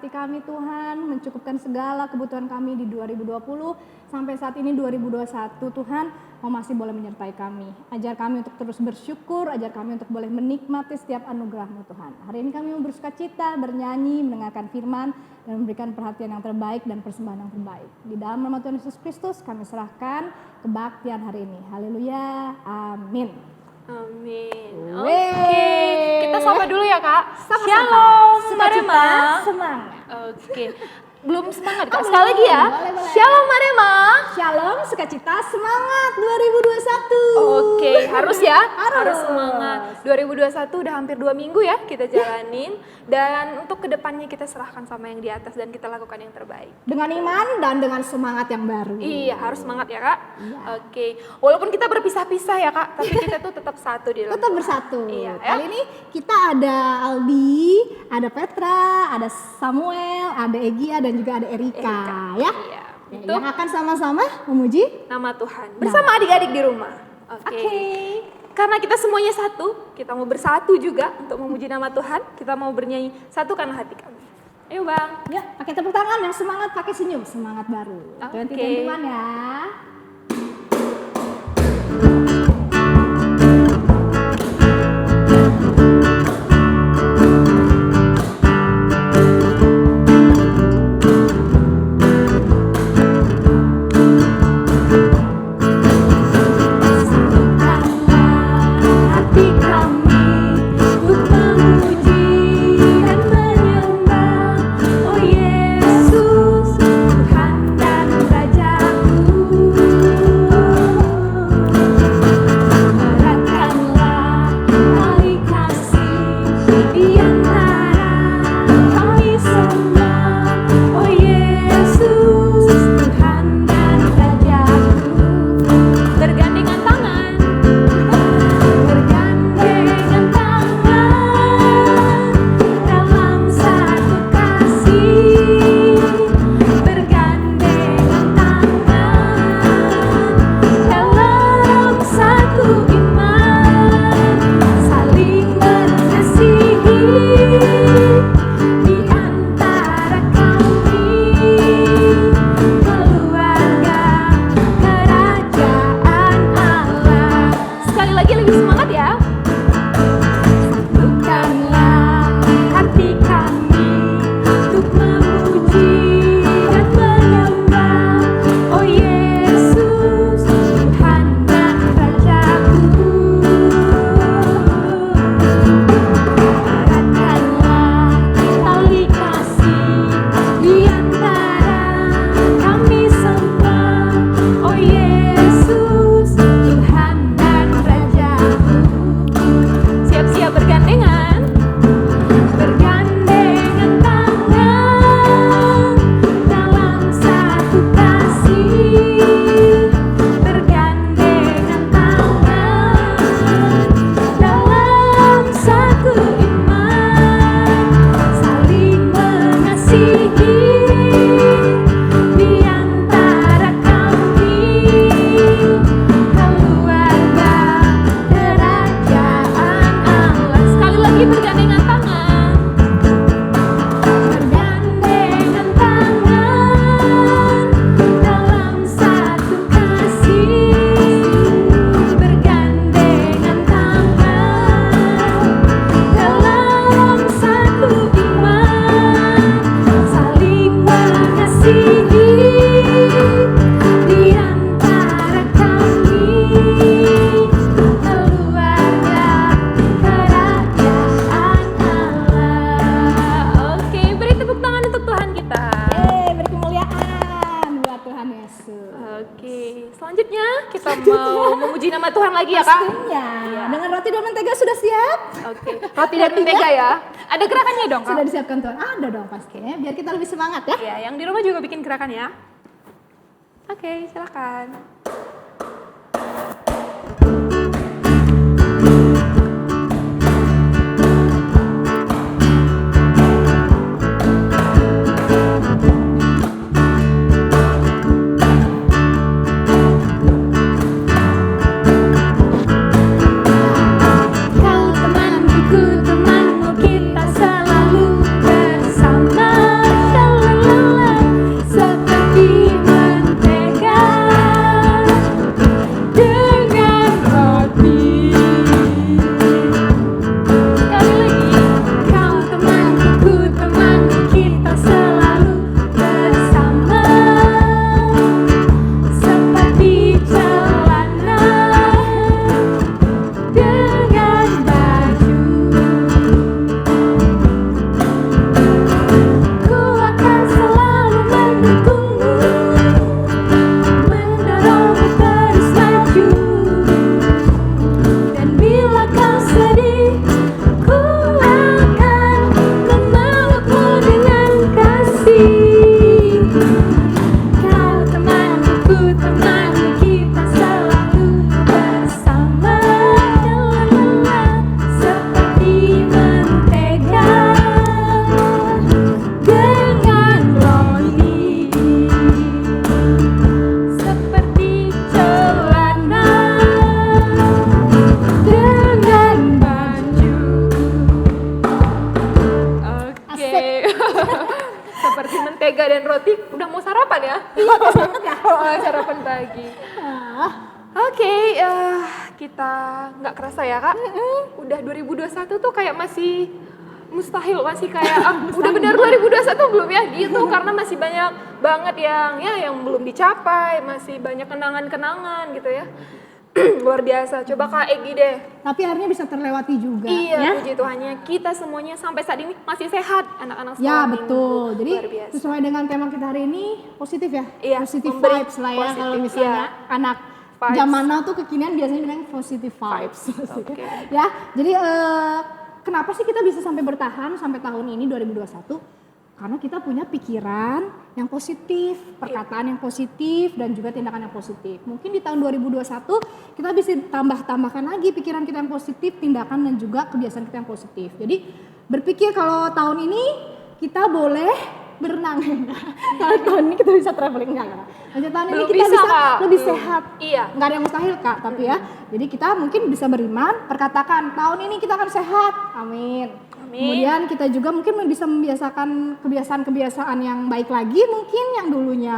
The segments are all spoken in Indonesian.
Kami Tuhan, mencukupkan segala kebutuhan kami di 2020 sampai saat ini 2021. Tuhan, mau masih boleh menyertai kami. Ajar kami untuk terus bersyukur, ajar kami untuk boleh menikmati setiap anugerah-Mu Tuhan. Hari ini kami mau bersukacita, bernyanyi, mendengarkan firman, dan memberikan perhatian yang terbaik dan persembahan yang terbaik. Di dalam nama Tuhan Yesus Kristus kami serahkan kebaktian hari ini. Haleluya, amin. Amin. Oke, kita sapa dulu ya Kak. Shalom, Marema. Semangat. Oke, belum semangat Kak. Sekali lagi ya. Boleh. Shalom Marema. Shalom, sukacita, semangat 2021. Oke, harus ya. Harus semangat. 2021 udah hampir 2 minggu ya kita jalanin. Dan untuk kedepannya kita serahkan sama yang di atas dan kita lakukan yang terbaik. Dengan iman dan dengan semangat yang baru. Iya, harus semangat ya Kak. Iya. Oke, walaupun kita berpisah-pisah ya Kak, tapi kita tuh tetap satu di dalam Tetap Tuhan. bersatu. Iya, ya. Kali ini kita ada Aldi, ada Petra, ada Samuel, ada Egia dan juga ada Erika. Ya. Iya. Itu Yang akan sama-sama memuji nama Tuhan bersama adik-adik di rumah. Oke. Karena kita semuanya satu, kita mau bersatu juga untuk memuji nama Tuhan. Kita mau bernyanyi satukan hati kami. Ayo Bang. Ya, pakai tepuk tangan yang semangat, pakai senyum, semangat baru. Oke. Teman-teman ya. Yesus, Tuhan dan Rajaku. Oke, selanjutnya kita mau memuji nama Tuhan lagi ya Kak? Pastinya. Dengan roti dan mentega sudah siap? Oke, roti dan mentega ya. Ada gerakannya dong Kak? Sudah disiapkan Tuhan? Ada dong pastinya, biar kita lebih semangat ya. Ya, yang di rumah juga bikin gerakan ya. Oke, silakan. Kau temanku, ku temanmu, kita selalu bersama. Shalalala, seperti mentega dengan roti. Sekali lagi. Kau temanku, ku temanmu, kita selalu bersama. Seperti celana dengan baju, ku akan selalu mendukungmu, mendorongmu terus maju. Dan bila kau sedih, ku akan memelukmu dengan kasih. Kau temanku, ku temanmu, kita selalu bersama. Lalalala, seperti mentega dengan roti, seperti celana dengan baju. Oke. Seperti mentega dan roti, udah mau sarapan ya? Oh, sarapan pagi. Oke, kita nggak kerasa ya Kak. Udah 2021 tuh kayak masih mustahil, masih kayak udah benar 2021 belum ya gitu, karena masih banyak banget yang belum dicapai, masih banyak kenangan-kenangan gitu ya. Luar biasa. Coba Kak Egi deh. Tapi akhirnya bisa terlewati juga Iya, ya. puji Tuhannya kita semuanya sampai saat ini masih sehat, anak-anak sekolah Ya minggu. betul. Jadi Luar biasa. sesuai dengan tema kita hari ini positif ya. Iya, Positive memberi vibes lah ya. positif, Kalau misalnya iya. anak Vibes. zaman now tuh kekinian biasanya bilang positive vibes. Oke. Ya. Jadi kenapa sih kita bisa sampai bertahan sampai tahun ini 2021? Karena kita punya pikiran yang positif, perkataan yang positif, dan juga tindakan yang positif. Mungkin di tahun 2021 kita bisa tambahkan lagi pikiran kita yang positif, tindakan dan juga kebiasaan kita yang positif. Jadi berpikir kalau tahun ini kita boleh berenang. Kalau tahun ini kita bisa traveling enggak? Maksudnya tahun ini Belum kita bisa, bisa Kak. lebih Belum. sehat. Iya. Nggak ada yang mustahil Kak, tapi ya. Jadi kita mungkin bisa beriman, perkatakan tahun ini kita akan sehat. Amin. Amin. Kemudian kita juga mungkin bisa membiasakan kebiasaan-kebiasaan yang baik lagi, mungkin yang dulunya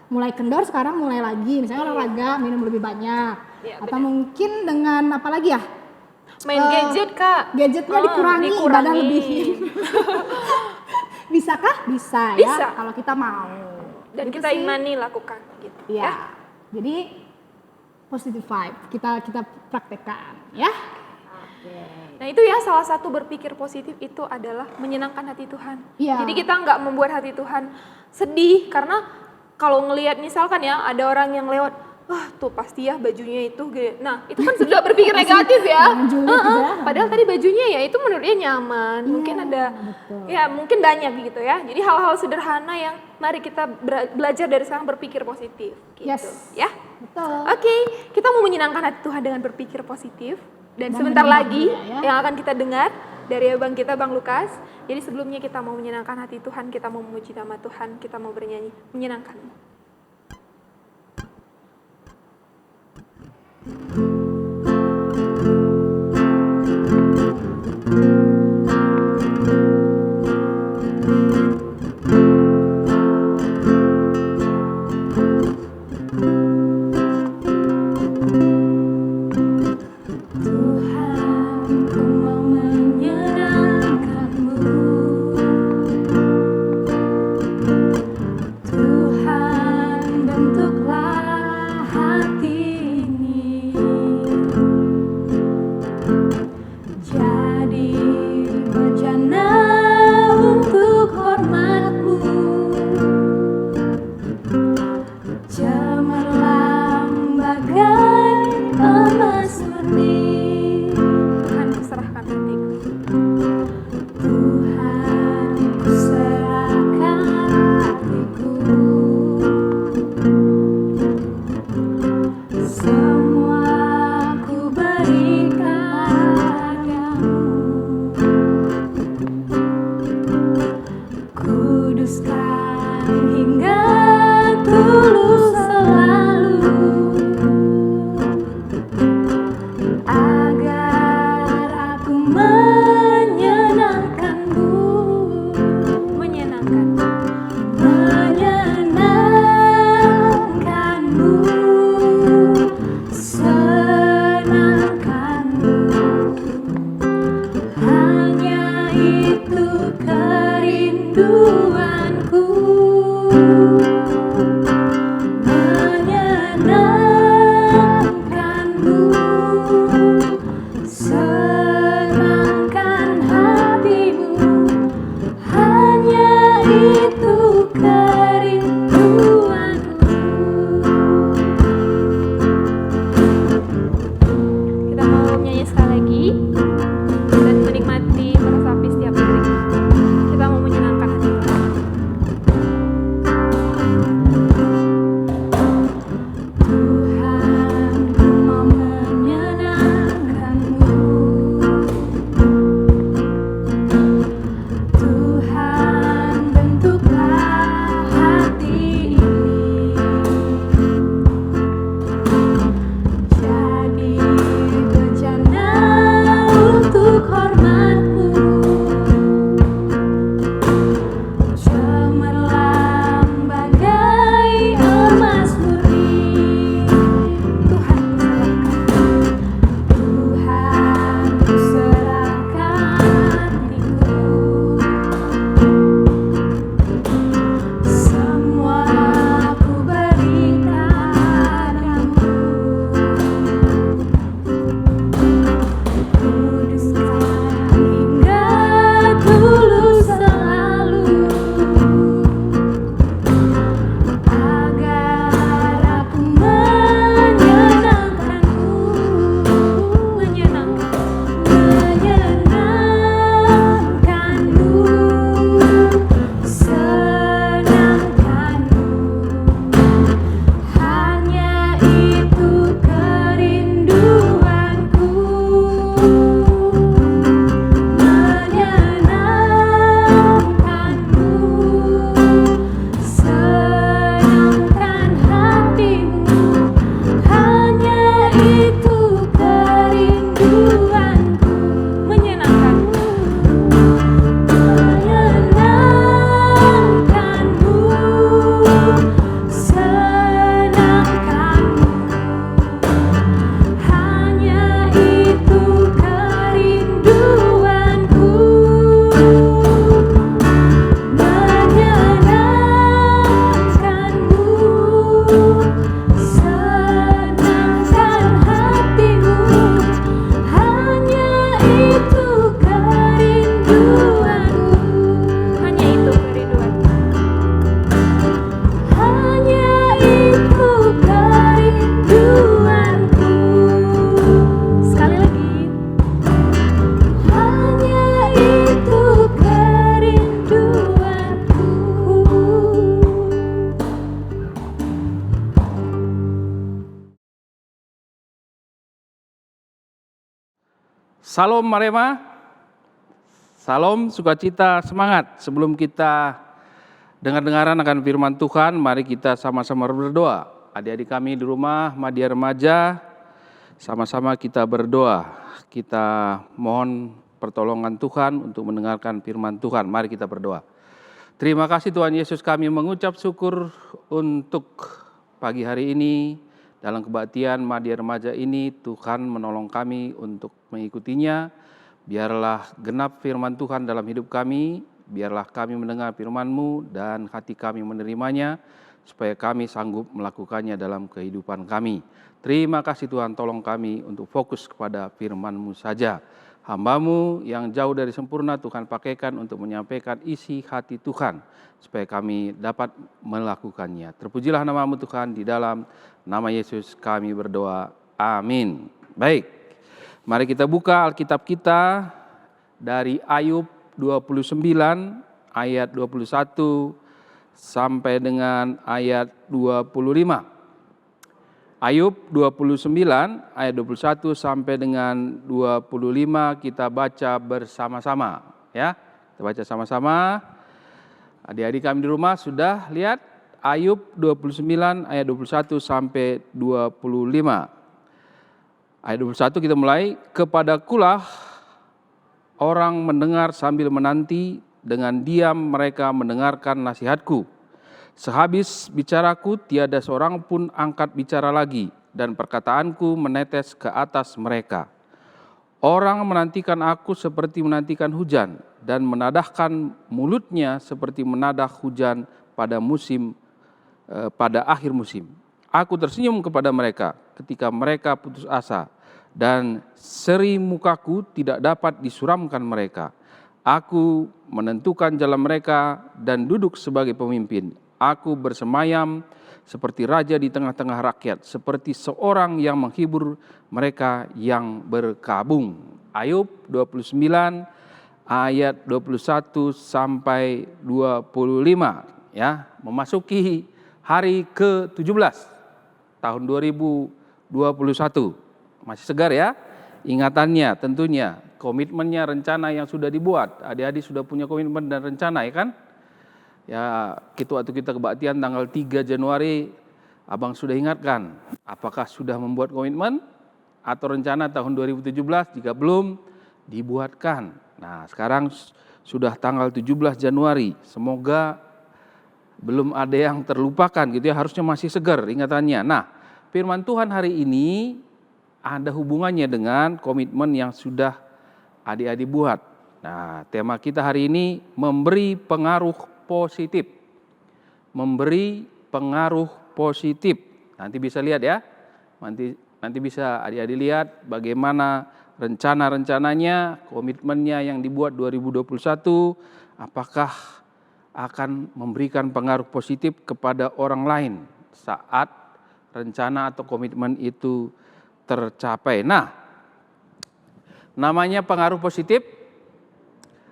mulai kendor sekarang mulai lagi, misalnya olahraga, minum lebih banyak. Iya, Atau mungkin dengan apa lagi ya? Main gadget Kak. Gadgetnya dikurangi, ibadah lebih. Bisakah? Bisa ya, Bisa. kalau kita mau. Dan Gitu kita sih. imani lakukan gitu. Iya. Jadi positive vibe kita praktekkan ya. Nah itu ya salah satu berpikir positif itu adalah menyenangkan hati Tuhan. Iya. Jadi kita nggak membuat hati Tuhan sedih, karena kalau ngelihat misalkan ya ada orang yang lewat, wah tuh pasti ya bajunya itu gede. Nah itu kan sudah berpikir negatif ya. Menjulit gitu ya. Padahal tadi bajunya ya itu menurut dia nyaman. Mungkin ada betul. ya mungkin banyak gitu ya. Jadi hal-hal sederhana yang mari kita belajar dari sekarang berpikir positif. Gitu, Yes. ya. Betul. Oke, kita mau menyenangkan hati Tuhan dengan berpikir positif. Dan Dan sebentar menyembah lagi Dia, ya. yang akan kita dengar dari abang kita, Bang Lukas. Jadi sebelumnya kita mau menyenangkan hati Tuhan, kita mau memuji nama Tuhan, kita mau bernyanyi menyenangkan. Tuhan, ku mau menyenangkan-Mu. Tuhan, bagai emas murni. Tuhan, kuserahkan hatiku. Tuhan, ku serahkan hatiku, semua ku berikan padamu. Kuduskan hingga tulus selalu, agar aku menyenangkanmu, menyenangkanmu, senangkanmu. Hanya itu kerinduanku, menyenangkanmu, senangkan hatimu. Hanya itu kerinduanku. Kita mau nyanyi sekali lagi dan menikmati, meresapi setiap lirik. Kita mau menyenangkan hati Tuhan. Tuhan, ku mau menyenangkanmu. Tuhan, bentuklah hati ini jadi bejana untuk hormat-Mu. Cemerlang bagai emas murni. Tuhan, ku serahkan hatiku, semua ku berikan padamu. Kuduskan hingga tulus selalu, agar aku menyenangkanmu, menyenangkanmu, senangkanmu. Hanya itu kerinduanku, menyenangkanmu, senangkan hatimu. Hanya itu kerinduanku, menyenangkanmu, menyenangkanmu, senangkanmu. Hanya itu kerinduanku, menyenangkanmu, senangkan hatimu. Hanya itu kerinduanku, Hanya itu kerinduanku. hanya itu kerinduanku. Sekali lagi, hanya itu kerinduanku. Salam Marema, salam sukacita, semangat. Sebelum kita dengar-dengaran akan firman Tuhan, mari kita sama-sama berdoa. Adik-adik kami di rumah, Madya Remaja, sama-sama kita berdoa. Kita mohon pertolongan Tuhan untuk mendengarkan firman Tuhan. Mari kita berdoa. Terima kasih Tuhan Yesus, kami mengucap syukur untuk pagi hari ini. Dalam kebaktian Madya Remaja ini, Tuhan menolong kami untuk mengikutinya. Biarlah genap firman Tuhan dalam hidup kami, biarlah kami mendengar firman-Mu dan hati kami menerimanya, supaya kami sanggup melakukannya dalam kehidupan kami. Terima kasih Tuhan, tolong kami untuk fokus kepada firman-Mu saja. Hamba-Mu yang jauh dari sempurna Tuhan pakaikan untuk menyampaikan isi hati Tuhan, supaya kami dapat melakukannya. Terpujilah nama-Mu Tuhan, di dalam nama Yesus kami berdoa. Amin. Baik, mari kita buka Alkitab kita dari Ayub 29 ayat 21 sampai dengan ayat 25. Ayub 29 ayat 21 sampai dengan 25 kita baca bersama-sama ya. Kita baca sama-sama. Adik-adik kami di rumah sudah lihat Ayub 29 ayat 21 sampai 25. Ayat 21 kita mulai. Kepadakulah orang mendengar sambil menanti, dengan diam mereka mendengarkan nasihatku. Sehabis bicaraku tiada seorang pun angkat bicara lagi, dan perkataanku menetes ke atas mereka. Orang menantikan aku seperti menantikan hujan, dan menadahkan mulutnya seperti menadah hujan pada pada akhir musim. Aku tersenyum kepada mereka ketika mereka putus asa, dan seri mukaku tidak dapat disuramkan mereka. Aku menentukan jalan mereka dan duduk sebagai pemimpin. Aku bersemayam seperti raja di tengah-tengah rakyat, seperti seorang yang menghibur mereka yang berkabung. Ayub 29 ayat 21 sampai 25 ya, memasuki hari ke-17 tahun 2021. Masih segar ya ingatannya tentunya. Komitmennya, rencana yang sudah dibuat. Adik-adik sudah punya komitmen dan rencana ya kan? Ya, waktu kita kebaktian tanggal 3 Januari, Abang sudah ingatkan. Apakah sudah membuat komitmen atau rencana tahun 2017? Jika belum, dibuatkan. Nah, sekarang sudah tanggal 17 Januari. Semoga belum ada yang terlupakan gitu ya, harusnya masih segar ingatannya. Nah, firman Tuhan hari ini ada hubungannya dengan komitmen yang sudah adik-adik buat. Nah, tema kita hari ini memberi pengaruh positif. Memberi pengaruh positif. Nanti bisa lihat ya. Nanti bisa adik-adik lihat bagaimana rencana-rencananya, komitmennya yang dibuat 2021, apakah akan memberikan pengaruh positif kepada orang lain saat rencana atau komitmen itu tercapai. Nah, namanya pengaruh positif,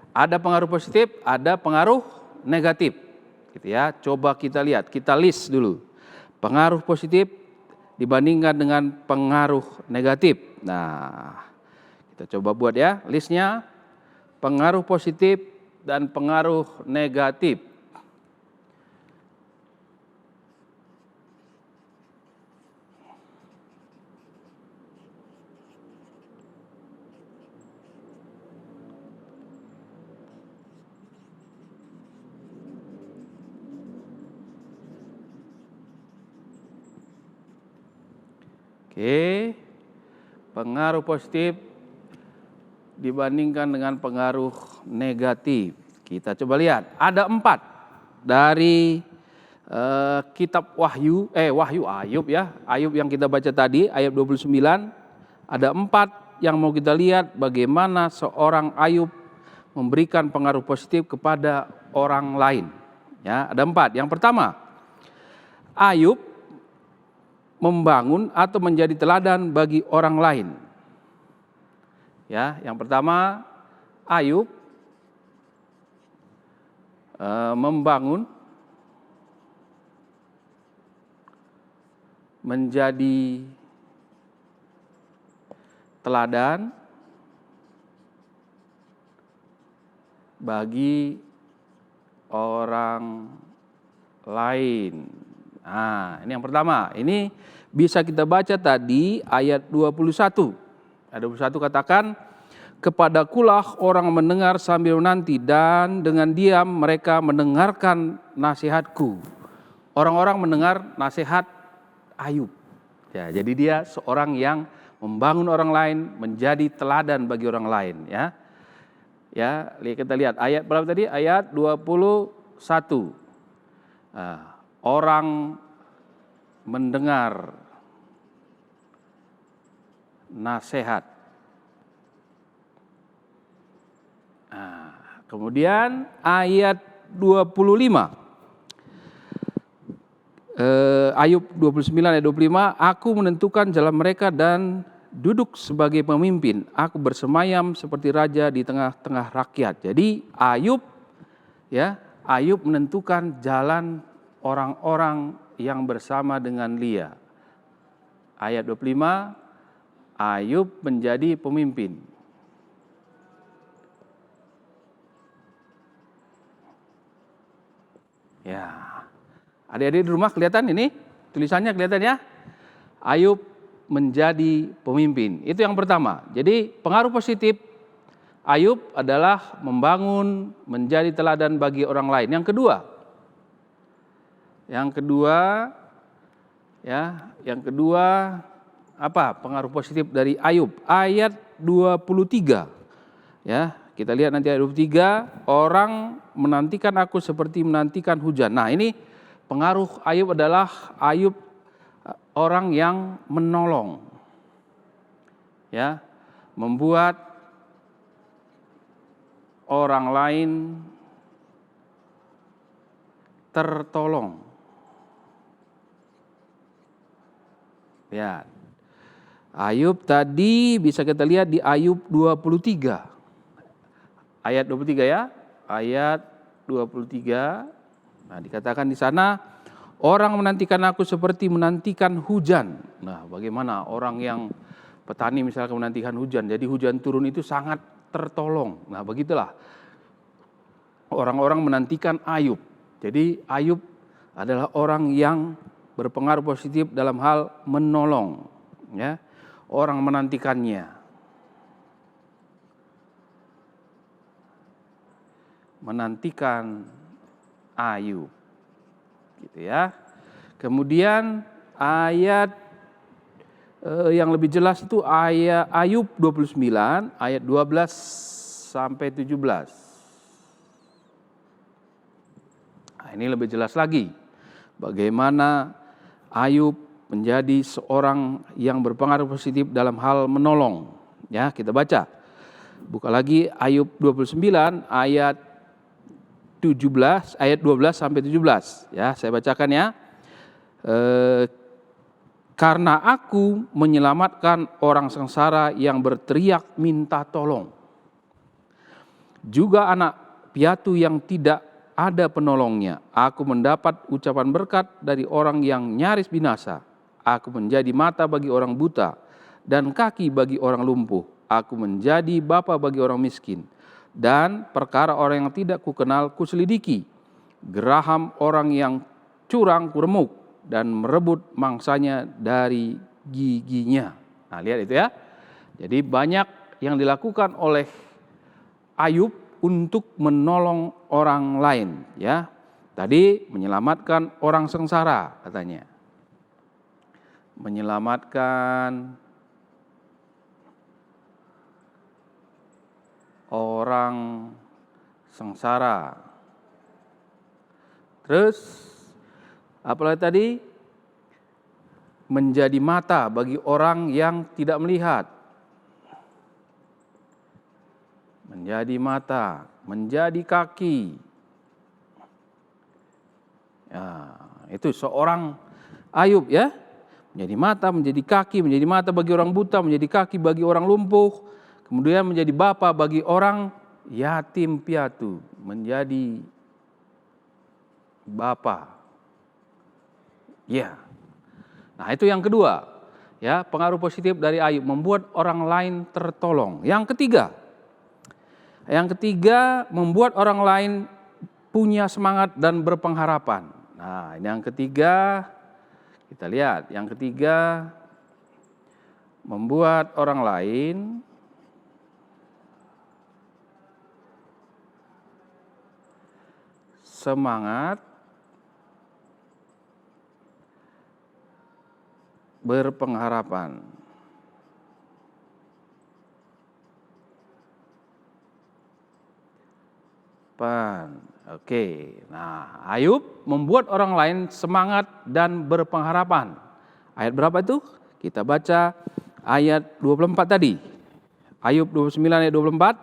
ada pengaruh positif, ada pengaruh negatif. Gitu ya. Coba kita lihat, kita list dulu. Pengaruh positif dibandingkan dengan pengaruh negatif. Nah, kita coba buat ya listnya. Pengaruh positif dan pengaruh negatif. Oke, pengaruh positif dibandingkan dengan pengaruh negatif. Kita coba lihat, ada 4 dari kitab Wahyu Ayub ya. Ayub yang kita baca tadi, ayat 29. Ada 4 yang mau kita lihat bagaimana seorang Ayub memberikan pengaruh positif kepada orang lain. Ya, ada 4. Yang pertama, Ayub membangun atau menjadi teladan bagi orang lain. Ya, yang pertama Ayub membangun menjadi teladan bagi orang lain. Nah, ini yang pertama. Ini bisa kita baca tadi ayat 21. Ayat 21 katakan, kepadakulah orang mendengar sambil menanti, dan dengan diam mereka mendengarkan nasihatku. Orang-orang mendengar nasihat Ayub. Ya, jadi dia seorang yang membangun orang lain, menjadi teladan bagi orang lain. Ya, ya, kita lihat ayat berapa tadi? Ayat 21. Orang mendengar nasihat Nah, kemudian ayat 25. Ayub 29 ayat 25, aku menentukan jalan mereka dan duduk sebagai pemimpin. Aku bersemayam seperti raja di tengah-tengah rakyat. Jadi Ayub menentukan jalan orang-orang yang bersama dengan Lia. Ayat 25, Ayub menjadi pemimpin. Ya. Adik-adik di rumah kelihatan ini? Tulisannya kelihatan ya? Ayub menjadi pemimpin. Itu yang pertama. Jadi pengaruh positif Ayub adalah membangun, menjadi teladan bagi orang lain. Yang kedua apa pengaruh positif dari Ayub? Ayat 23. Ya, kita lihat nanti ayat 23, orang menantikan aku seperti menantikan hujan. Nah, ini pengaruh Ayub adalah Ayub orang yang menolong. Ya, membuat orang lain tertolong. Ya. Ayub tadi bisa kita lihat di Ayub 23. Ayat 23 ya. Ayat 23. Nah, dikatakan di sana orang menantikan aku seperti menantikan hujan. Nah, bagaimana orang yang petani misalkan menantikan hujan. Jadi hujan turun itu sangat tertolong. Nah, begitulah orang-orang menantikan Ayub. Jadi Ayub adalah orang yang berpengaruh positif dalam hal menolong, ya. Orang menantikannya. Menantikan Ayub. Gitu ya. Kemudian ayat yang lebih jelas itu ayat Ayub 29 ayat 12 sampai 17. Nah, ini lebih jelas lagi bagaimana Ayub menjadi seorang yang berpengaruh positif dalam hal menolong. Ya, kita baca. Buka lagi Ayub 29 ayat 17 ayat 12 sampai 17. Ya, saya bacakan ya. Karena aku menyelamatkan orang sengsara yang berteriak minta tolong. Juga anak piatu yang tidak ada penolongnya. Aku mendapat ucapan berkat dari orang yang nyaris binasa. Aku menjadi mata bagi orang buta dan kaki bagi orang lumpuh. Aku menjadi bapa bagi orang miskin. Dan perkara orang yang tidak kukenal kuselidiki. Geraham orang yang curang kuremuk dan merebut mangsanya dari giginya. Nah, lihat itu ya. Jadi banyak yang dilakukan oleh Ayub untuk menolong orang lain, ya. Tadi menyelamatkan orang sengsara katanya. Menyelamatkan orang sengsara. Terus apalagi tadi? Menjadi mata bagi orang yang tidak melihat. Menjadi mata, menjadi kaki. Ya, itu seorang Ayub ya. Menjadi mata, menjadi kaki, menjadi mata bagi orang buta, menjadi kaki bagi orang lumpuh. Kemudian menjadi bapa bagi orang yatim piatu, menjadi bapa. Ya. Nah, itu yang kedua. Ya, pengaruh positif dari Ayub membuat orang lain tertolong. Yang ketiga membuat orang lain punya semangat dan berpengharapan. Nah, ini yang ketiga. Kita lihat, yang ketiga membuat orang lain semangat, berpengharapan. Oke. Nah, Ayub membuat orang lain semangat dan berpengharapan. Ayat berapa itu? Kita baca ayat 24 tadi. Ayub 29 ayat 24.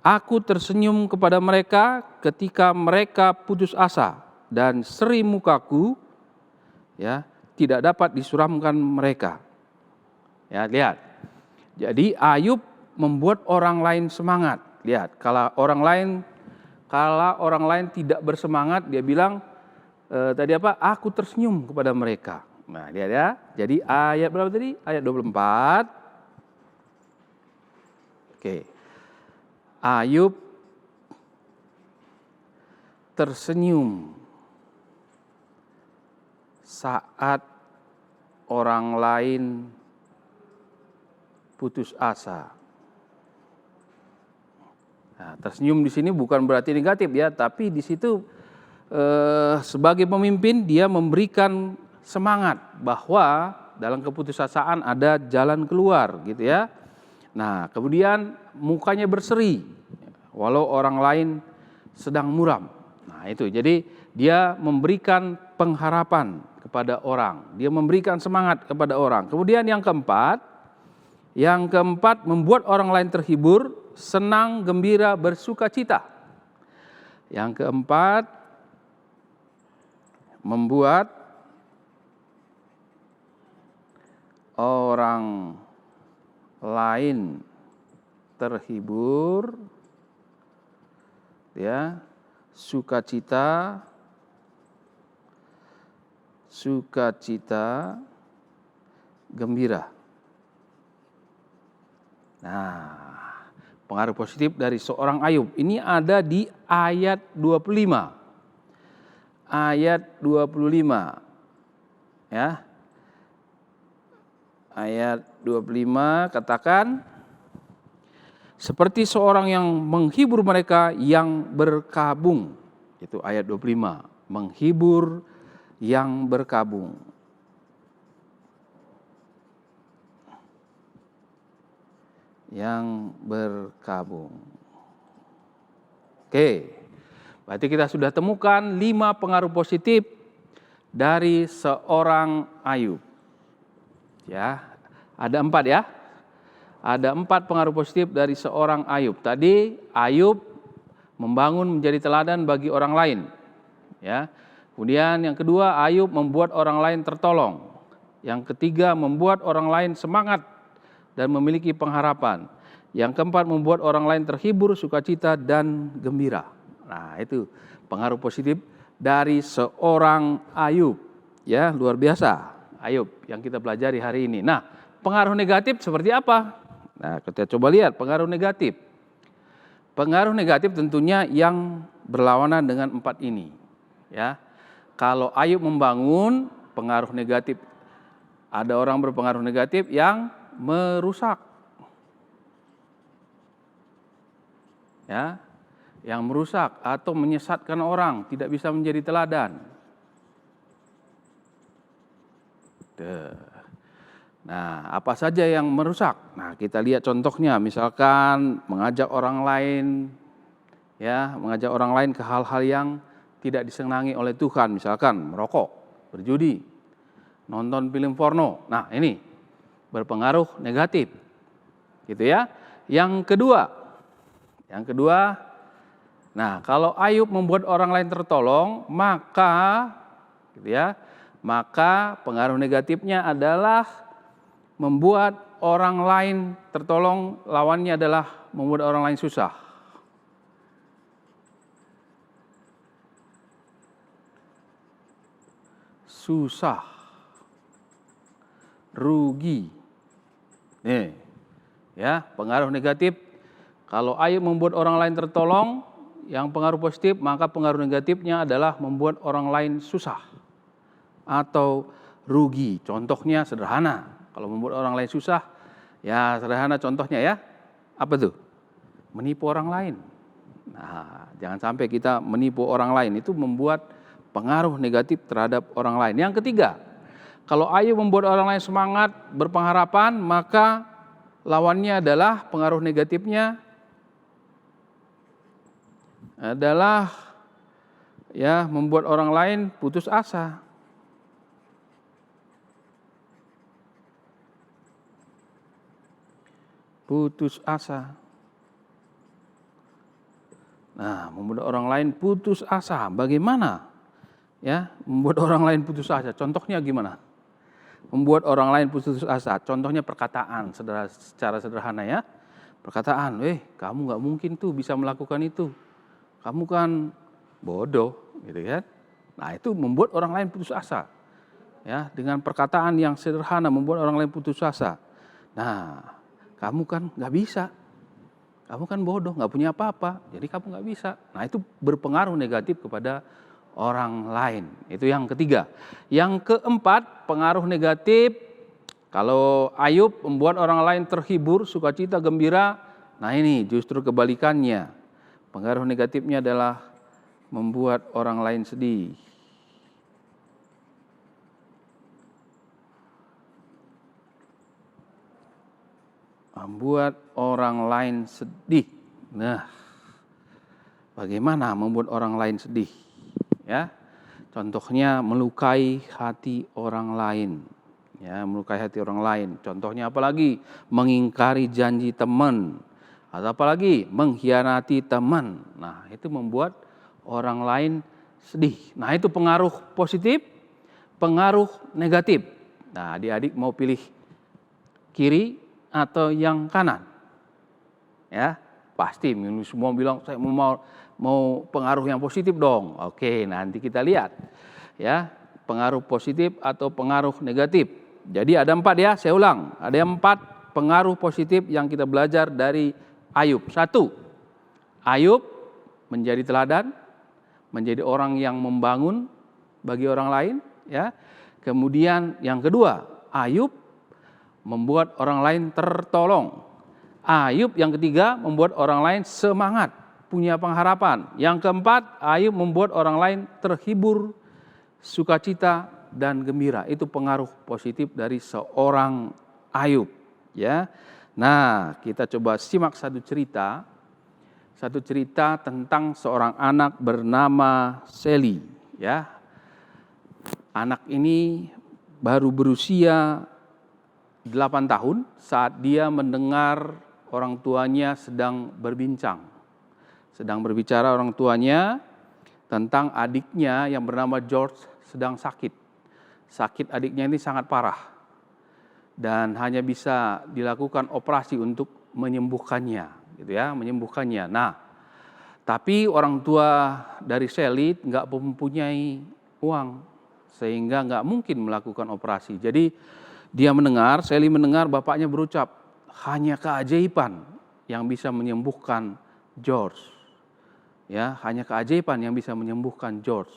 Aku tersenyum kepada mereka ketika mereka putus asa, dan seri mukaku ya tidak dapat disuramkan mereka. Ya, lihat. Jadi Ayub membuat orang lain semangat. Lihat, kalau orang lain tidak bersemangat, dia bilang tadi apa? Aku tersenyum kepada mereka. Nah, lihat ya. Jadi ayat berapa tadi? Ayat 24. Oke. Ayub tersenyum saat orang lain putus asa. Nah, tersenyum di sini bukan berarti negatif ya, tapi di situ sebagai pemimpin dia memberikan semangat bahwa dalam keputusasaan ada jalan keluar gitu ya. Nah, kemudian mukanya berseri walau orang lain sedang muram. Nah, itu. Jadi dia memberikan pengharapan kepada orang. Dia memberikan semangat kepada orang. Kemudian yang keempat membuat orang lain terhibur, senang, gembira, bersukacita. Yang keempat, membuat orang lain terhibur, ya, sukacita, gembira. Nah, pengaruh positif dari seorang Ayub ini ada di ayat 25. Ayat 25. Ya. Ayat 25 katakan, seperti seorang yang menghibur mereka yang berkabung. Itu ayat 25, menghibur yang berkabung. Yang berkabung. Oke, berarti kita sudah temukan 5 pengaruh positif dari seorang Ayub. Ya, ada 4 ya. Ada 4 pengaruh positif dari seorang Ayub. Tadi Ayub membangun menjadi teladan bagi orang lain. Ya. Kemudian yang kedua, Ayub membuat orang lain tertolong. Yang ketiga, membuat orang lain semangat dan memiliki pengharapan. Yang keempat, membuat orang lain terhibur, sukacita, dan gembira. Nah, itu pengaruh positif dari seorang Ayub. Ya, luar biasa Ayub yang kita pelajari hari ini. Nah, pengaruh negatif seperti apa? Nah, kita coba lihat pengaruh negatif. Pengaruh negatif tentunya yang berlawanan dengan 4 ini. Ya, kalau Ayub membangun, pengaruh negatif, ada orang berpengaruh negatif yang merusak. Ya, yang merusak atau menyesatkan orang, tidak bisa menjadi teladan. Nah, apa saja yang merusak? Nah, kita lihat contohnya, misalkan mengajak orang lain, ya, mengajak orang lain ke hal-hal yang tidak disenangi oleh Tuhan, misalkan merokok, berjudi, nonton film porno. Nah, ini berpengaruh negatif, gitu ya. Yang kedua, nah, kalau Ayub membuat orang lain tertolong, maka, gitu ya, maka pengaruh negatifnya adalah membuat orang lain tertolong, lawannya adalah membuat orang lain susah. Susah, rugi. Nih, ya, pengaruh negatif. Kalau Ayub membuat orang lain tertolong, yang pengaruh positif, maka pengaruh negatifnya adalah membuat orang lain susah atau rugi. Contohnya sederhana. Kalau membuat orang lain susah, ya sederhana contohnya ya. Apa tuh? Menipu orang lain. Nah, jangan sampai kita menipu orang lain, itu membuat pengaruh negatif terhadap orang lain. Yang ketiga, kalau Ayub membuat orang lain semangat, berpengharapan, maka lawannya adalah pengaruh negatifnya adalah ya membuat orang lain putus asa. Putus asa. Nah, membuat orang lain putus asa. Bagaimana? Ya, membuat orang lain putus asa. Contohnya gimana? Membuat orang lain putus asa. Contohnya perkataan, secara sederhana ya. Perkataan, kamu nggak mungkin tuh bisa melakukan itu. Kamu kan bodoh, gitu kan? Nah, itu membuat orang lain putus asa. Ya, dengan perkataan yang sederhana membuat orang lain putus asa. Nah, kamu kan nggak bisa. Kamu kan bodoh, nggak punya apa-apa. Jadi kamu nggak bisa. Nah, itu berpengaruh negatif kepada orang lain. Itu yang ketiga. Yang keempat, pengaruh negatif. Kalau Ayub membuat orang lain terhibur, sukacita, gembira. Nah, ini justru kebalikannya. Pengaruh negatifnya adalah membuat orang lain sedih. Membuat orang lain sedih. Nah, bagaimana membuat orang lain sedih? Ya, contohnya melukai hati orang lain. Ya, melukai hati orang lain. Contohnya apalagi? Mengingkari janji teman. Atau apalagi? Mengkhianati teman. Nah, itu membuat orang lain sedih. Nah, itu pengaruh positif, pengaruh negatif. Nah, adik-adik mau pilih kiri atau yang kanan? Ya, pasti semua bilang saya mau pengaruh yang positif dong. Oke, nanti kita lihat. Ya, pengaruh positif atau pengaruh negatif. Jadi ada 4 ya, saya ulang. Ada 4 pengaruh positif yang kita belajar dari Ayub. 1, Ayub menjadi teladan, menjadi orang yang membangun bagi orang lain. Ya. Kemudian yang kedua, Ayub membuat orang lain tertolong. Ayub yang ketiga membuat orang lain semangat, punya pengharapan. Yang keempat, Ayub membuat orang lain terhibur, sukacita dan gembira. Itu pengaruh positif dari seorang Ayub, ya. Nah, kita coba simak satu cerita tentang seorang anak bernama Seli, ya. Anak ini baru berusia 8 tahun saat dia mendengar orang tuanya sedang berbicara orang tuanya tentang adiknya yang bernama George sedang sakit. Sakit adiknya ini sangat parah dan hanya bisa dilakukan operasi untuk menyembuhkannya, gitu ya, menyembuhkannya. Nah, tapi orang tua dari Sally nggak mempunyai uang sehingga nggak mungkin melakukan operasi. Jadi Sally mendengar bapaknya berucap, hanya keajaiban yang bisa menyembuhkan George. Ya, hanya keajaiban yang bisa menyembuhkan George.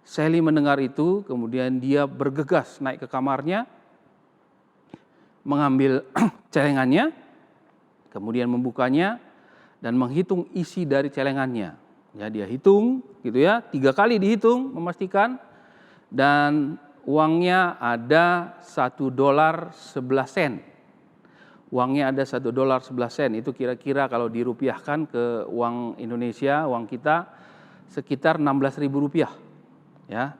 Sally mendengar itu, kemudian dia bergegas naik ke kamarnya, mengambil celengannya, kemudian membukanya dan menghitung isi dari celengannya. Ya, dia hitung, gitu ya, 3 kali dihitung, memastikan, dan uangnya ada $1.11. Uangnya ada $1.11. Itu kira-kira kalau dirupiahkan ke uang Indonesia, uang kita sekitar Rp16.000. Ya.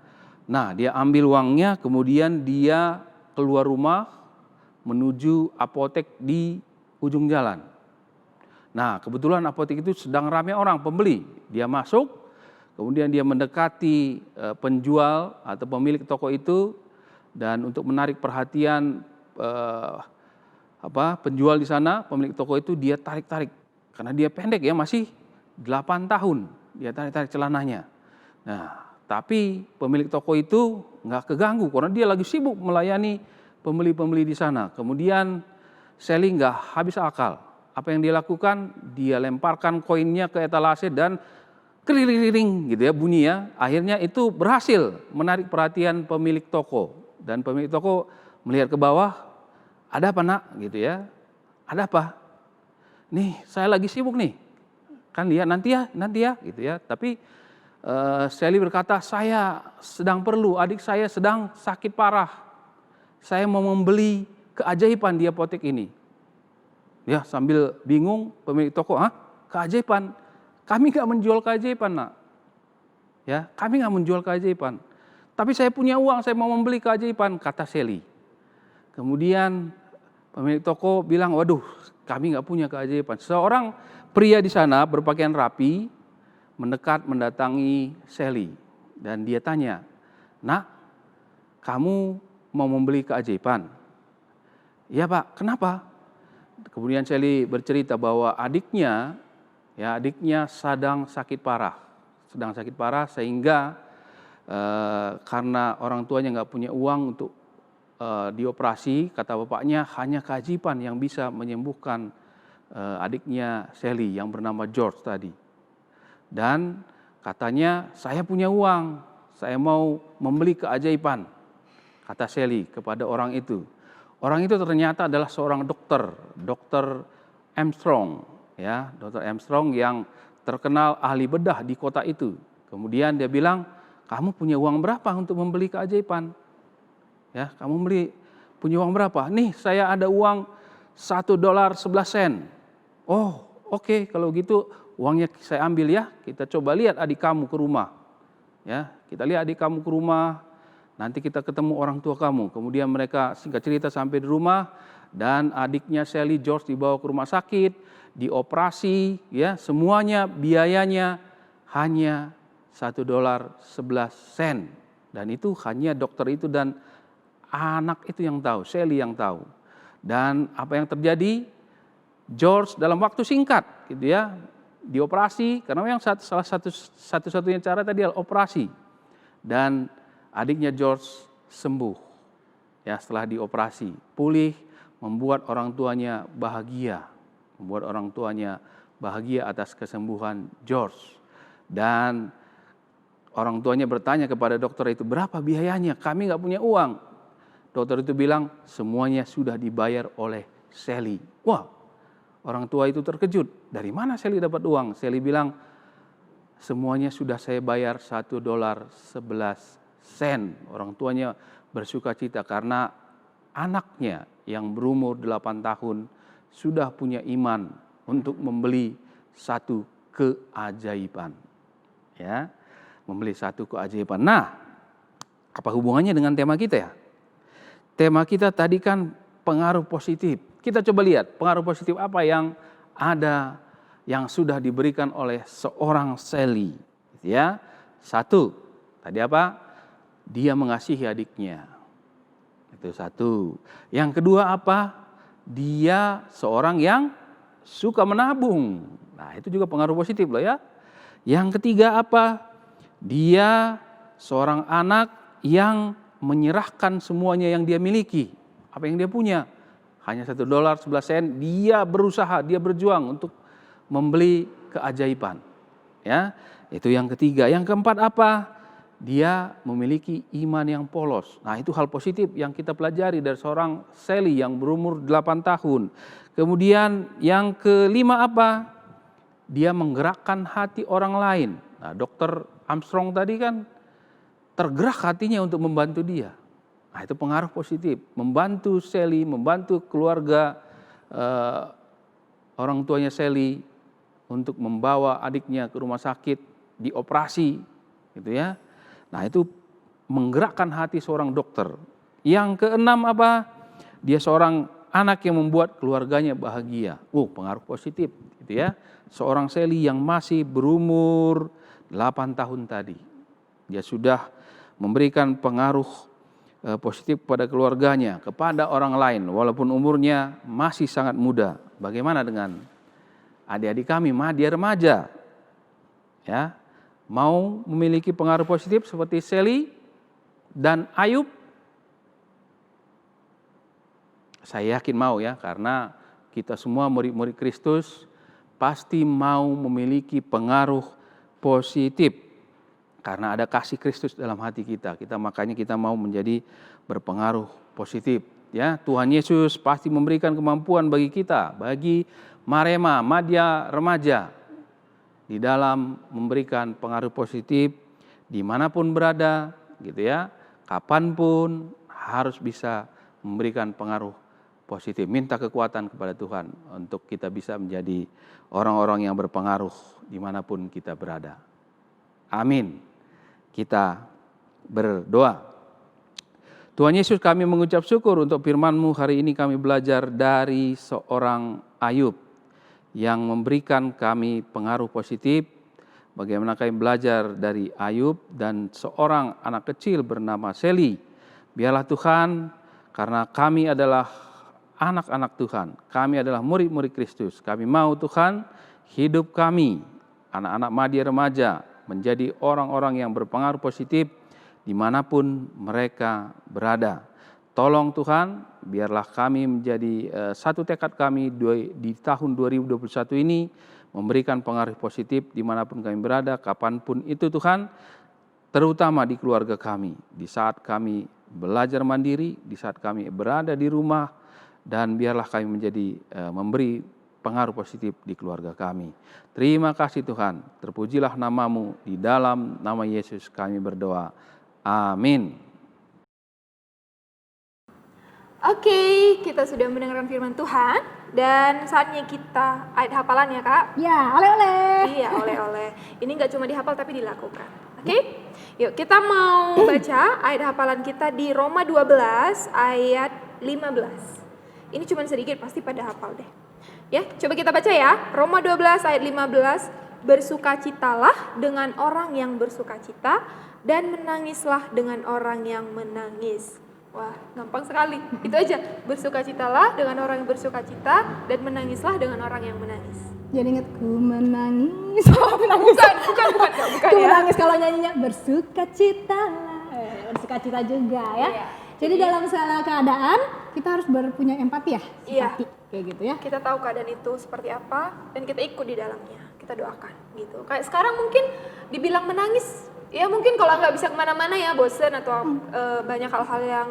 Nah, dia ambil uangnya, kemudian dia keluar rumah menuju apotek di ujung jalan. Nah, kebetulan apotek itu sedang ramai orang pembeli. Dia masuk, kemudian dia mendekati penjual atau pemilik toko itu, dan untuk menarik perhatian penjual di sana, pemilik toko itu dia tarik-tarik karena dia pendek ya, masih 8 tahun. Dia tarik-tarik celananya. Nah, tapi pemilik toko itu nggak keganggu karena dia lagi sibuk melayani pembeli-pembeli di sana. Kemudian Sally nggak habis akal. Apa yang dia lakukan? Dia lemparkan koinnya ke etalase dan keliling gitu ya, bunyi ya. Akhirnya itu berhasil menarik perhatian pemilik toko. Dan pemilik toko melihat ke bawah, ada apa nak? Gitu ya. Ada apa? Nih, saya lagi sibuk nih. Kan dia nanti ya, gitu ya. Tapi Sally berkata, saya sedang perlu, adik saya sedang sakit parah. Saya mau membeli keajaiban di apotek ini. Ya, sambil bingung pemilik toko, keajaiban? Kami nggak menjual keajaiban, nak. Ya, kami nggak menjual keajaiban. Tapi saya punya uang, saya mau membeli keajaiban, kata Sally. Kemudian pemilik toko bilang, waduh, kami nggak punya keajaiban. Seorang pria di sana berpakaian rapi, mendatangi Sally dan dia tanya, "Nak, kamu mau membeli keajaiban?" "Iya Pak, kenapa?" Kemudian Sally bercerita bahwa adiknya sedang sakit parah sehingga karena orang tuanya nggak punya uang untuk dioperasi, kata bapaknya hanya keajaiban yang bisa menyembuhkan adiknya Sally yang bernama George tadi. Dan katanya, "Saya punya uang, saya mau membeli keajaiban," kata Sally kepada orang itu. Orang itu ternyata adalah seorang dokter Armstrong, ya, dokter Armstrong yang terkenal ahli bedah di kota itu. Kemudian dia bilang, "Kamu punya uang berapa untuk membeli keajaiban? Ya, kamu punya uang berapa?" "Nih, saya ada uang $1.11. "Oh, oke, kalau gitu uangnya saya ambil ya. Kita coba lihat adik kamu ke rumah. Ya, kita lihat adik kamu ke rumah. Nanti kita ketemu orang tua kamu." Kemudian mereka singkat cerita sampai di rumah dan adiknya Sally George dibawa ke rumah sakit, dioperasi, ya, semuanya biayanya hanya $1.11. Dan itu hanya dokter itu dan anak itu yang tahu, Sally yang tahu. Dan apa yang terjadi? George dalam waktu singkat gitu ya, dioperasi karena memang salah satu-satunya cara tadi adalah operasi. Dan adiknya George sembuh. Ya, setelah dioperasi, pulih, membuat orang tuanya bahagia. Atas kesembuhan George. Dan orang tuanya bertanya kepada dokter itu, "Berapa biayanya? Kami nggak punya uang." Dokter itu bilang, "Semuanya sudah dibayar oleh Sally." Wah, orang tua itu terkejut. "Dari mana Sally dapat uang?" Sally bilang, "Semuanya sudah saya bayar $1.11. Orang tuanya bersuka cita karena anaknya yang berumur 8 tahun sudah punya iman untuk membeli satu keajaiban. Ya, membeli satu keajaiban. Nah, apa hubungannya dengan tema kita ya? Tema kita tadi kan pengaruh positif. Kita coba lihat pengaruh positif apa yang ada yang sudah diberikan oleh seorang Sally. Ya, satu, tadi apa? Dia mengasihi adiknya. Itu satu. Yang kedua apa? Dia seorang yang suka menabung. Nah, itu juga pengaruh positif loh ya. Yang ketiga apa? Dia seorang anak yang menyerahkan semuanya yang dia miliki. Apa yang dia punya? Hanya $1.11. Dia berusaha, dia berjuang untuk membeli keajaiban. Ya, itu yang ketiga. Yang keempat apa? Dia memiliki iman yang polos. Nah, itu hal positif yang kita pelajari dari seorang Sally yang berumur 8 tahun. Kemudian yang kelima apa? Dia menggerakkan hati orang lain. Nah, dokter Armstrong tadi kan tergerak hatinya untuk membantu dia. Nah, itu pengaruh positif. Membantu Sally, membantu keluarga orang tuanya Sally untuk membawa adiknya ke rumah sakit, dioperasi, gitu ya. Nah, itu menggerakkan hati seorang dokter. Yang keenam apa? Dia seorang anak yang membuat keluarganya bahagia. Pengaruh positif, gitu ya. Seorang Sally yang masih berumur 8 tahun tadi. Dia sudah memberikan pengaruh positif pada keluarganya, kepada orang lain, walaupun umurnya masih sangat muda. Bagaimana dengan adik-adik kami, dia remaja? Ya, mau memiliki pengaruh positif seperti Sally dan Ayub? Saya yakin mau ya, karena kita semua murid-murid Kristus pasti mau memiliki pengaruh positif. Karena ada kasih Kristus dalam hati kita. Makanya kita mau menjadi berpengaruh positif. Ya, Tuhan Yesus pasti memberikan kemampuan bagi kita, bagi Marema, Madya Remaja, di dalam memberikan pengaruh positif dimanapun berada, gitu ya. Kapanpun harus bisa memberikan pengaruh positif. Minta kekuatan kepada Tuhan untuk kita bisa menjadi orang-orang yang berpengaruh dimanapun kita berada. Amin. Kita berdoa. Tuhan Yesus, kami mengucap syukur untuk firman-Mu. Hari ini kami belajar dari seorang Ayub yang memberikan kami pengaruh positif bagaimana kami belajar dari Ayub dan seorang anak kecil bernama Seli. Biarlah Tuhan, karena kami adalah anak-anak Tuhan, kami adalah murid-murid Kristus. Kami mau Tuhan, hidup kami, anak-anak madya remaja, menjadi orang-orang yang berpengaruh positif dimanapun mereka berada. Tolong Tuhan, biarlah kami menjadi satu tekad kami di tahun 2021 ini, memberikan pengaruh positif dimanapun kami berada, kapanpun itu Tuhan, terutama di keluarga kami, di saat kami belajar mandiri, di saat kami berada di rumah, dan biarlah kami menjadi memberi pengaruh positif di keluarga kami. Terima kasih Tuhan, terpujilah namamu, di dalam nama Yesus kami berdoa. Amin. Oke, kita sudah mendengarkan firman Tuhan dan saatnya kita ayat hafalan ya Kak. Ya, oleh-oleh. Iya, oleh-oleh. Ini nggak cuma dihafal tapi dilakukan. Oke? Yuk, kita mau baca ayat hafalan kita di Roma 12 ayat 15. Ini cuma sedikit, pasti pada hafal deh. Ya, coba kita baca ya. Roma 12 ayat 15. Bersukacitalah dengan orang yang bersukacita dan menangislah dengan orang yang menangis. Wah, gampang sekali. Itu aja. Bersukacitalah dengan orang yang bersukacita dan menangislah dengan orang yang menangis. Jadi inget ku menangis. Bukan Ku ya. menangis kalau nyanyinya bersukacita. Bersukacita juga ya. Iya. Jadi dalam segala keadaan kita harus punya empati ya. Iya. Empati, kayak gitu ya. Kita tahu keadaan itu seperti apa dan kita ikut di dalamnya. Kita doakan gitu. Kayak sekarang mungkin dibilang menangis. Ya mungkin kalau nggak bisa kemana-mana ya, bosen atau banyak hal-hal yang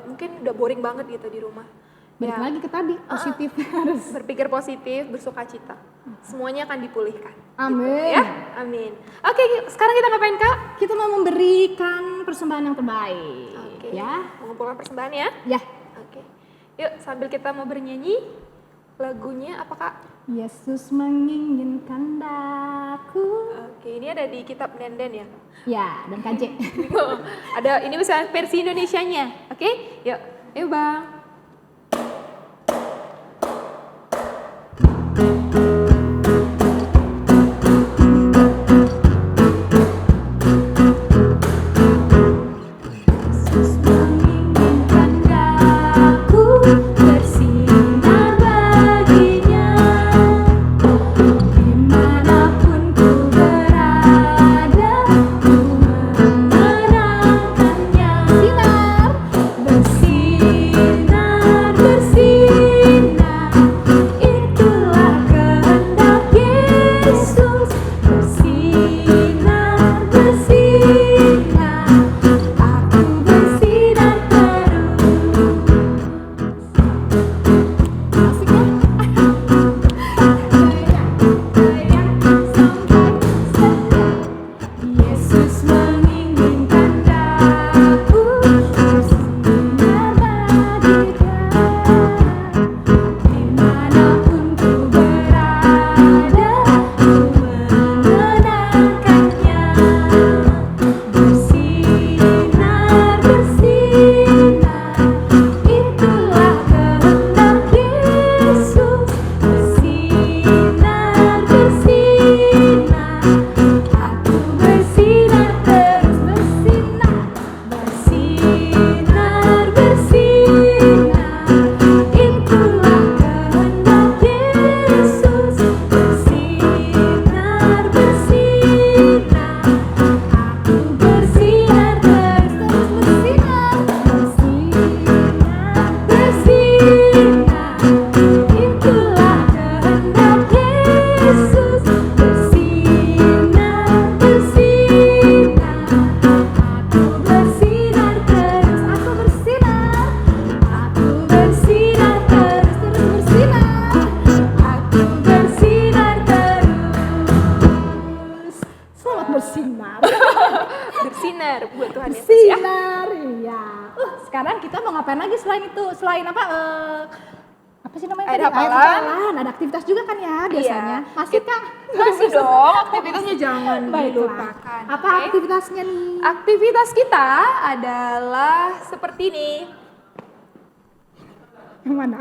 mungkin udah boring banget gitu di rumah. Balik Ya, lagi ke tadi, positif harus. berpikir positif, bersukacita. Semuanya akan dipulihkan. Amin. Gitu, ya, amin. Oke, sekarang kita ngapain Kak? Kita mau memberikan persembahan yang terbaik. Oke. Ya. Mengumpulkan persembahan ya. Ya. Oke. Yuk sambil kita mau bernyanyi, lagunya apa Kak? Yesus menginginkan daku. Oke, ini ada di kitab Nenden ya. Ya, dan KJ. Ada ini bisa versi Indonesianya. Oke? Yuk Bang. Yesus menginginkan daku bersinar baginya, dimanapun ku berada, ku menerangkannya. Bersinar, bersinar, itulah kehendak Yesus. Bersinar, bersinar, aku bersinar terus. Asik ya? Yesus menginginkan daku bersinar baginya, dimanapun ku berada, ku mengenangkannya. Bersinar, bersinar, itulah kehendak Yesus. Bersinar, bersinar, aku bersinar terus. Bersinar, bersinar, bersinar, itulah kehendak Yesus. Bersinar, bersinar, aku bersinar terus. Bersinar, bersinar, bersinar, itulah kehendak Yesus. Bersinar, bersinar, aku bersinar terus. Aku bersinar, aku bersinar terus. Terus bersinar, aku bersinar terus. Selamat bersinar. Bersinar buat Tuhan Yesus ya. Bersinar, iya. Sekarang kita mau ngapain lagi selain itu? Selain apa? Apa sih namanya? Ayat tadi? hafalan. Hafalan. Ada aktivitas juga kan ya biasanya. Iya. Masih Kak? Masih dong, aktivitasnya jangan Baiklah. dilupakan. Apa oke? aktivitasnya nih? Aktivitas kita adalah seperti ini. Yang mana?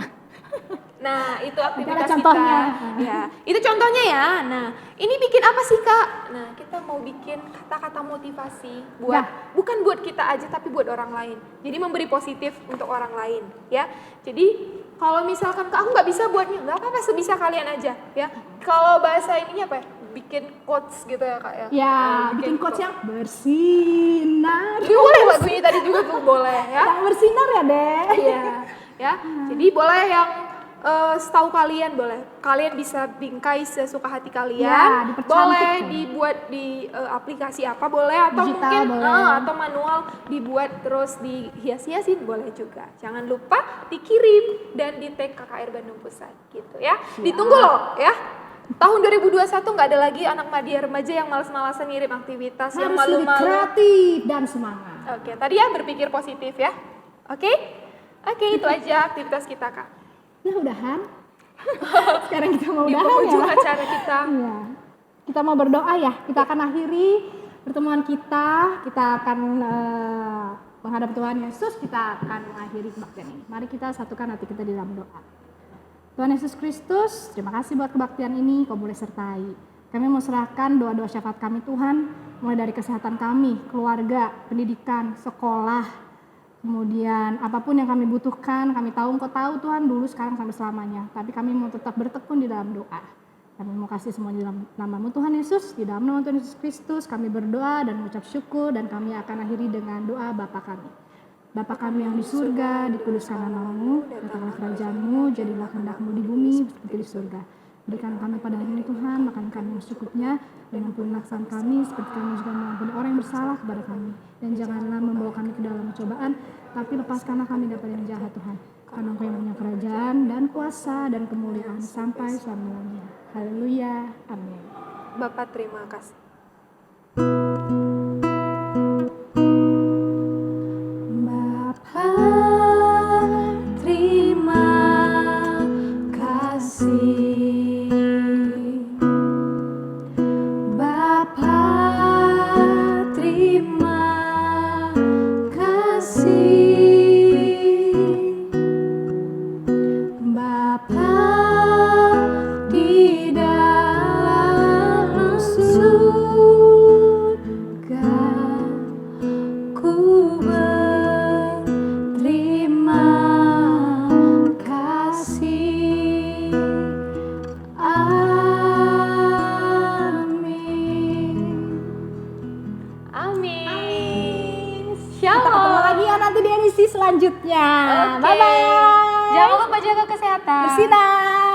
Nah, itu aktivitas contohnya. kita. Ya, itu contohnya ya. Nah, ini bikin apa sih, Kak? Nah, kita mau bikin kata-kata motivasi buat bukan buat kita aja tapi buat orang lain. Jadi memberi positif untuk orang lain, ya. Jadi kalau misalkan Kak, aku nggak bisa buatnya, nggak apa-apa, sebisa kalian aja, ya. Kalau bahasa ininya apa ya? Bikin quotes gitu ya, Kak ya. Ya, bikin quotes yang bersinar. Ini boleh lagunya tadi juga tuh boleh ya. Yang bersinar ya, Dek. Iya, ya. Jadi boleh yang setahu kalian boleh. Kalian bisa bingkai sesuka hati kalian. Ya, dipercantik boleh ya. dibuat di aplikasi apa boleh atau Digital mungkin boleh. atau manual dibuat terus dihias-hiasin boleh juga. Jangan lupa dikirim dan di tag KKR Bandung Pusat gitu ya. Ditunggu loh ya. Tahun 2021 nggak ada lagi anak media remaja yang malas-malasan ngirim aktivitas yang Harus lebih malu-malu. kreatif dan semangat. Oke, tadi ya berpikir positif ya. Oke? Oke, itu aja aktivitas kita, Kak. Nah, udahan. Sekarang kita mau Di udahan penghujung ya. acara kita. Iya. Kita mau berdoa ya. Kita akan akhiri pertemuan kita. Kita akan menghadap Tuhan Yesus. Kita akan mengakhiri kebaktian ini. Mari kita satukan hati kita di dalam doa. Tuhan Yesus Kristus, terima kasih buat kebaktian ini. Kau boleh sertai. Kami mau serahkan doa-doa syafaat kami Tuhan. Mulai dari kesehatan kami, keluarga, pendidikan, sekolah, kemudian apapun yang kami butuhkan, kami tahu Engkau tahu Tuhan dulu, sekarang, sampai selamanya. Tapi kami mau tetap bertekun di dalam doa. Kami mau kasih semua di dalam nama-Mu Tuhan Yesus, di dalam nama Tuhan Yesus Kristus kami berdoa dan mengucap syukur, dan kami akan akhiri dengan doa Bapa kami. Bapa kami yang di surga, dikuduskanlah nama-Mu, datanglah kerajaan-Mu, jadilah kehendak-Mu di bumi seperti di surga. Berikan kami pada hari ini Tuhan, makan kami yang secukupnya, dan ampuni kesalahan kami seperti kami juga mengampuni orang yang bersalah kepada kami. Dan janganlah membawa kami ke dalam cobaan, tapi lepaskanlah kami dari yang jahat Tuhan. Karena Engkau yang punya kerajaan dan kuasa dan kemuliaan sampai selama-lamanya. Haleluya, amin. Bapak terima kasih. Bapa, terima kasih. Bapa, terima kasih. Bapa, di dalam surga, ku berterima kasih. Amin. Amin. Kita ketemu Shalom. lagi ya nanti di edisi selanjutnya. Oke. Bye-bye. Jangan lupa jaga kesehatan. Bersinar.